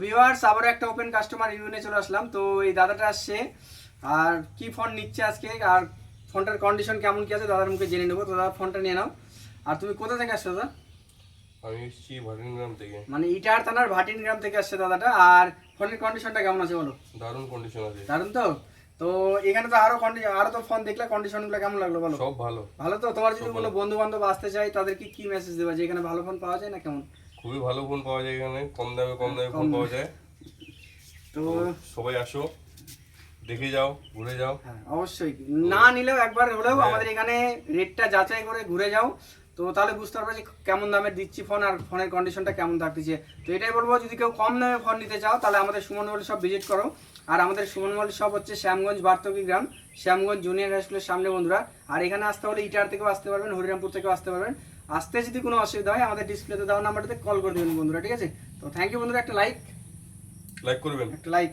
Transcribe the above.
Viewers আবার একটা open customer review নিয়ে চলে আসলাম। তো এই দাদাটা আসছে আর কি ফোন নিচ্ছে আজকে, আর ফোনটার কন্ডিশন কেমন কি আছে দাদার মুখে জেনে নেবো। তো দাদা ফোনটা নিয়ে নাও। আর তুমি কোথা থেকে আসছো দাদা? আমি এসেছি ভাটিনগ্রাম থেকে। মানে ইটার থানার ভাটিন গ্রাম থেকে আসছে দাদাটা। আর ফোনের কন্ডিশনটা কেমন আছে বলো? দারুণ কন্ডিশন আছে। দারুন তো। তো এখানে তো আরো তো ফোন দেখলে, কন্ডিশনগুলো কেমন লাগলো বলো? সব ভালো। ভালো তো। তোমার যদি সব কোনো ভালো। বন্ধু বান্ধব আসতে চাই তাদেরকে কি মেসেজ দেবা যে এখানে ভালো ফোন পাওয়া যায় না কেমন? খুবই ভালো ফোন পাওয়া যায় এখানে, কম দামে কম ফোন পাওয়া যায়। তো তো সবাই আসো, দেখে যাও, ঘুরে যাও। হ্যাঁ অবশ্যই, না নিলেও একবার হলেও হ্যাঁ। আমাদের এখানে রেটটা যাচাই করে ঘুরে যাও। তো তাহলে বুঝতে পারবে যে কেমন দামের দিচ্ছি ফোন আর ফোনের কন্ডিশনটা কেমন থাকতেছে। তো এটাই বলবো, যদি কেউ কম দামে ফোন নিতে চাও তাহলে আমাদের সুমন মোবাইল শপ ভিজিট করো। আর আমাদের সুমন মোবাইল শপ হচ্ছে শ্যামগঞ্জ বার্তকি গ্রাম, শ্যামগঞ্জ জুনিয়র হাই স্কুলের সামনে বন্ধুরা। আর এখানে আসতে হলে ইটার থেকেও আসতে পারবেন, হরিরামপুর থেকেও আসতে পারবেন। আসতে যদি কোনো অসুবিধা হয় আমাদের ডিসপ্লেতে দেওয়া নাম্বারটাতে কল করে দেবেন বন্ধুরা, ঠিক আছে? তো থ্যাংক ইউ বন্ধুরা, একটা লাইক লাইক করবেন। একটা লাইক